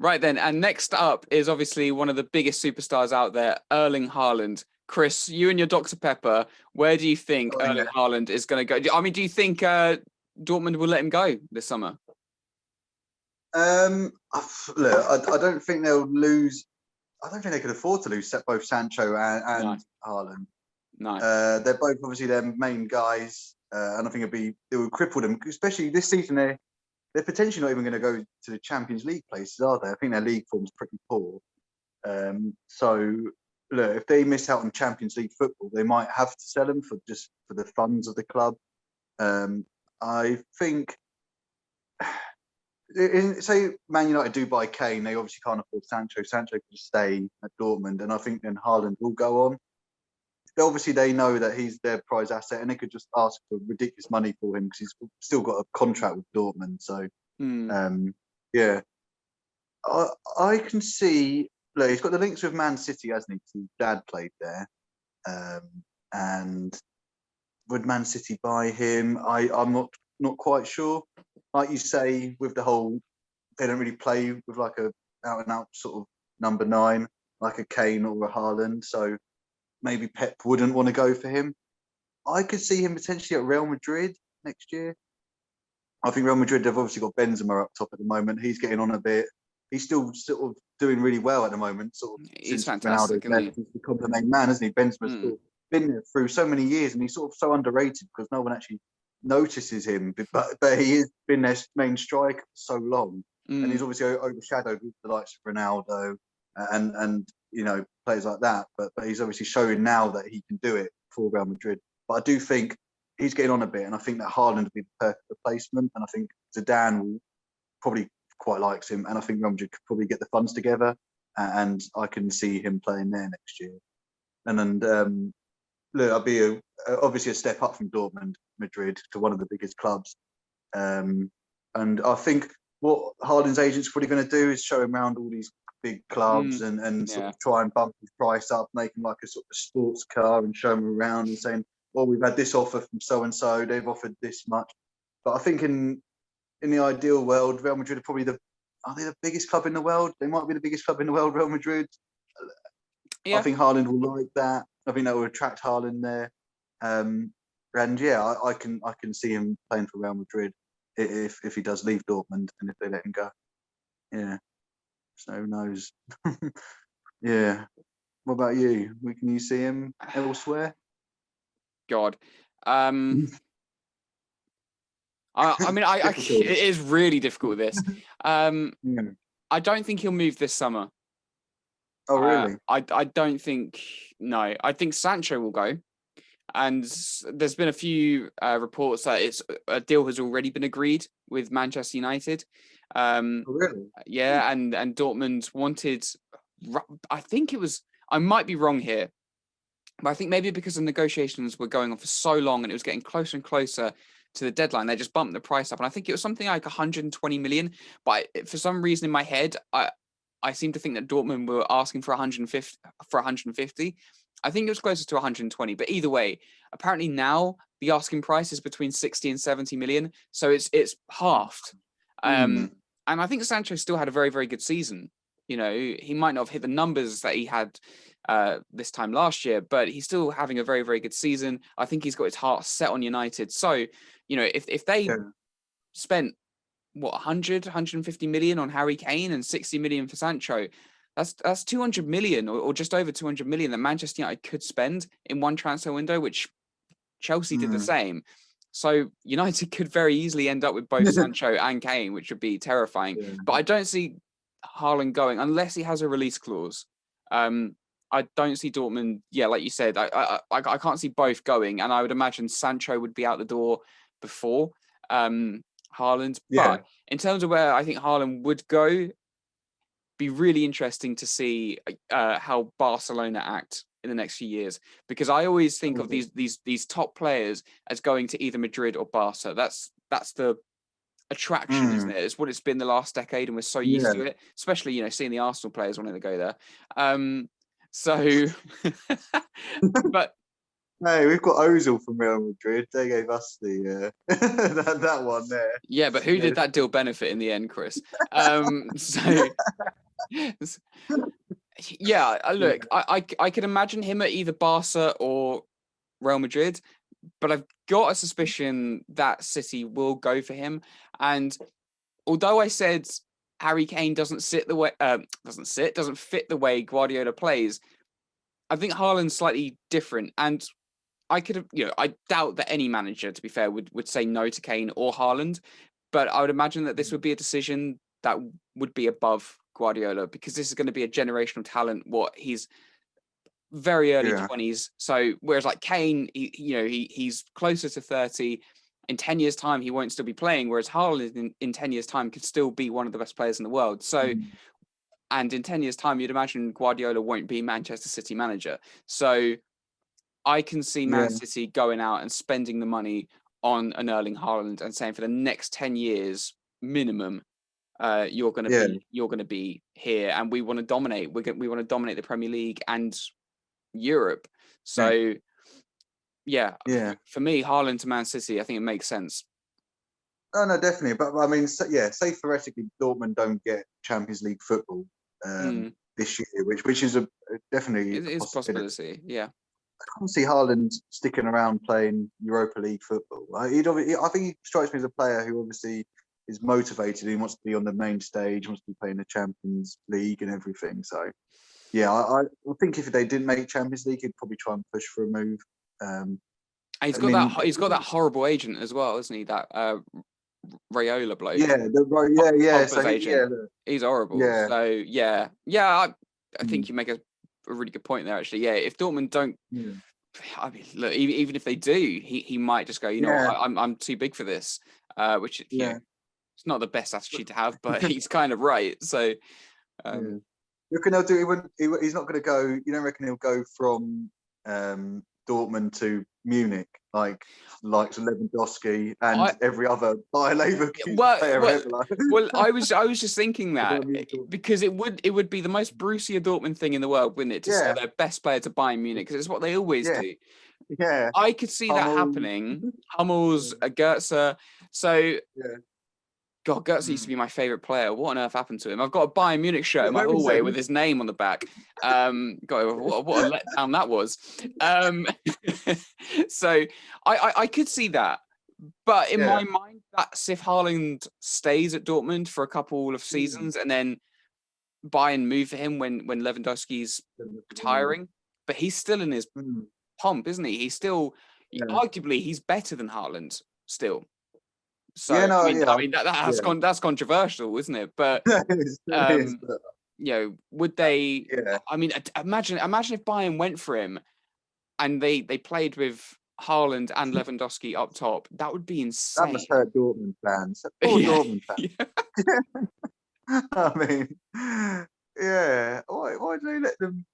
Right then, and next up is obviously one of the biggest superstars out there, Erling Haaland. Chris, you and your Dr. Pepper, where do you think Oh, Erling yeah. Haaland is going to go? I mean, do you think Dortmund will let him go this summer? Look, I don't think they'll lose. I don't think they could afford to lose both Sancho and Haaland. No. They're both obviously their main guys, and I think it would cripple them, especially this season. They're potentially not even going to go to the Champions League places, are they? I think their league form's pretty poor. So look, if they miss out on Champions League football, they might have to sell them for the funds of the club. I think. Say Man United do buy Kane, they obviously can't afford Sancho. Sancho could just stay at Dortmund, and I think then Haaland will go on. Obviously, they know that he's their prize asset, and they could just ask for ridiculous money for him because he's still got a contract with Dortmund. So, yeah, I can see. Look, he's got the links with Man City, hasn't he? 'Cause his dad played there, and would Man City buy him? I'm not quite sure. Like you say, with the whole, they don't really play with like a out and out sort of number 9, like a Kane or a Haaland. So maybe Pep wouldn't want to go for him. I could see him potentially at Real Madrid next year. I think Real Madrid, they've obviously got Benzema up top at the moment. He's getting on a bit. He's still sort of doing really well at the moment. Sort of He's since fantastic, Ronaldo left, he's become the main man, hasn't he? Benzema's still been there through so many years, and he's sort of so underrated because no one actually notices him. But he has been their main striker for so long, and he's obviously overshadowed with the likes of Ronaldo and players like that. But he's obviously showing now that he can do it for Real Madrid. But I do think he's getting on a bit, and I think that Haaland would be the perfect replacement. And I think Zidane will probably quite likes him, and I think Real Madrid could probably get the funds together, and I can see him playing there next year. And then look, I'll be obviously a step up from Dortmund, Madrid to one of the biggest clubs. And I think what Haaland's agent's probably going to do is show him around all these big clubs and sort of try and bump his price up, make him like a sort of sports car and show him around and saying, well, we've had this offer from so-and-so, they've offered this much. But I think in the ideal world, Real Madrid are probably are they the biggest club in the world? They might be the biggest club in the world, Real Madrid. Yeah. I think Haaland will like that. I think that will attract Haaland there. And yeah, I can see him playing for Real Madrid if he does leave Dortmund and if they let him go. Yeah. So who knows? Yeah. What about you? Can you see him elsewhere? God. I mean, it is really difficult, this. I don't think he'll move this summer. Oh, really? I don't think, no. I think Sancho will go. And there's been a few reports that a deal has already been agreed with Manchester United. Oh, really? Yeah, and Dortmund wanted, I think it was, I might be wrong here, but I think maybe because the negotiations were going on for so long and it was getting closer and closer to the deadline, they just bumped the price up. And I think it was something like 120 million. But for some reason in my head, I seem to think that Dortmund were asking for 150. I think it was closer to 120. But either way, apparently now the asking price is between 60 and 70 million. So it's halved. And I think Sancho still had a very, very good season. He might not have hit the numbers that he had this time last year, but he's still having a very, very good season. I think he's got his heart set on United. So, if they spent 150 million on Harry Kane and 60 million for Sancho, that's 200 million or just over 200 million that Manchester United could spend in one transfer window, which Chelsea did the same. So United could very easily end up with both Sancho and Kane, which would be terrifying. Yeah. But I don't see Haaland going unless he has a release clause. I don't see Dortmund. Yeah, like you said, I can't see both going, and I would imagine Sancho would be out the door before Haaland. Yeah. But in terms of where I think Haaland would go, be really interesting to see how Barcelona act in the next few years, because I always think of these top players as going to either Madrid or Barca. That's the attraction, isn't it? It's what it's been the last decade, and we're so used to it, especially seeing the Arsenal players wanting to go there. So but Hey, we've got Ozil from Real Madrid. They gave us the that one there. Yeah, but who Yeah. did that deal benefit in the end, Chris? So yeah, look, I could imagine him at either Barca or Real Madrid, but I've got a suspicion that City will go for him. And although I said Harry Kane doesn't fit the way Guardiola plays, I think Haaland's slightly different. And I could have, I doubt that any manager, to be fair, would say no to Kane or Haaland, but I would imagine that this would be a decision that would be above Guardiola, because this is going to be a generational talent. He's very early Yeah. 20s. So whereas like Kane, he's closer to 30. In 10 years' time, he won't still be playing, whereas Haaland in 10 years' time could still be one of the best players in the world. So, and in 10 years' time, you'd imagine Guardiola won't be Manchester City manager. So I can see Man City going out and spending the money on an Erling Haaland and saying for the next 10 years minimum, you're going to be here, and we want to dominate. We want to dominate the Premier League and Europe. So for me, Haaland to Man City, I think it makes sense. Oh no, definitely. But I mean, say theoretically Dortmund don't get Champions League football this year, which is definitely a possibility. Yeah. I can't see Haaland sticking around playing Europa League football. I think he strikes me as a player who obviously is motivated. He wants to be on the main stage, wants to be playing the Champions League and everything. So, yeah, I think if they didn't make Champions League, he'd probably try and push for a move. He's got that horrible agent as well, isn't he? That Raiola bloke. Yeah. So he's horrible. Yeah. So I think you make a really good point there. Actually, if Dortmund don't, I mean, look, even if they do, he might just go. I'm too big for this. Which it's not the best attitude to have, but he's kind of right. So, you reckon he'll do? He's not going to go. You don't reckon he'll go from Dortmund to Munich, like Lewandowski and every other Bayer Leverkusen player ever. Well, I was just thinking that because it would be the most Borussia Dortmund thing in the world, wouldn't it, to sell their best player to Bayern Munich, because it's what they always do. Yeah, I could see that happening. Hummels, Goetze. So, God, Goetze used to be my favorite player. What on earth happened to him? I've got a Bayern Munich shirt in my hallway with his name on the back. God, what a letdown that was. So I could see that. But in my mind, that's if Haaland stays at Dortmund for a couple of seasons and then Bayern move for him when Lewandowski's retiring. But he's still in his pomp, isn't he? He's still, arguably, he's better than Haaland still. So I mean that's controversial, isn't it? But would they? I mean, imagine if Bayern went for him and they played with Haaland and Lewandowski up top. That would be insane. That must hurt Dortmund fans. Poor Dortmund fans. I mean, Why do they let them?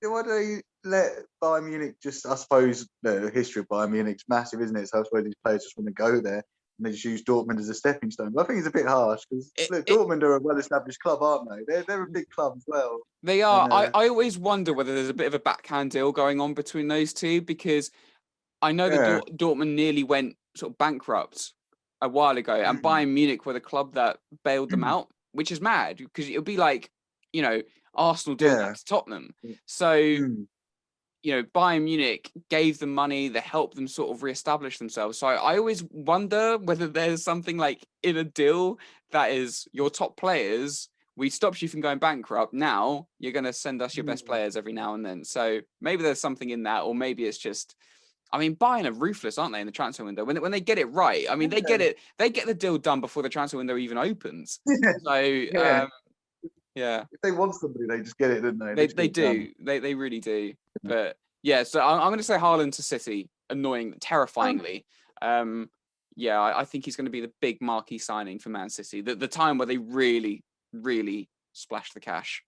Why do they let Bayern Munich just? I suppose the history of Bayern Munich's massive, isn't it? So I suppose these players just want to go there. And they just use Dortmund as a stepping stone. But I think it's a bit harsh because Dortmund are a well-established club, aren't they? They're a big club as well. They are. And, I always wonder whether there's a bit of a backhand deal going on between those two, because I know that Dortmund nearly went sort of bankrupt a while ago, and Bayern Munich were the club that bailed them out, which is mad because it would be like, Arsenal doing that to Tottenham. So. Bayern Munich gave them money, they helped them sort of reestablish themselves. So I always wonder whether there's something like in a deal that is your top players, we stopped you from going bankrupt. Now you're going to send us your best players every now and then. So maybe there's something in that, or maybe it's just, I mean, Bayern are rufless, aren't they, in the transfer window? When they get it right, I mean, they get the deal done before the transfer window even opens. So, if they want somebody, they just get it, don't they? They do. They really do. But so I'm going to say Haaland to City, terrifyingly. I think he's going to be the big marquee signing for Man City. The time where they really, really splash the cash.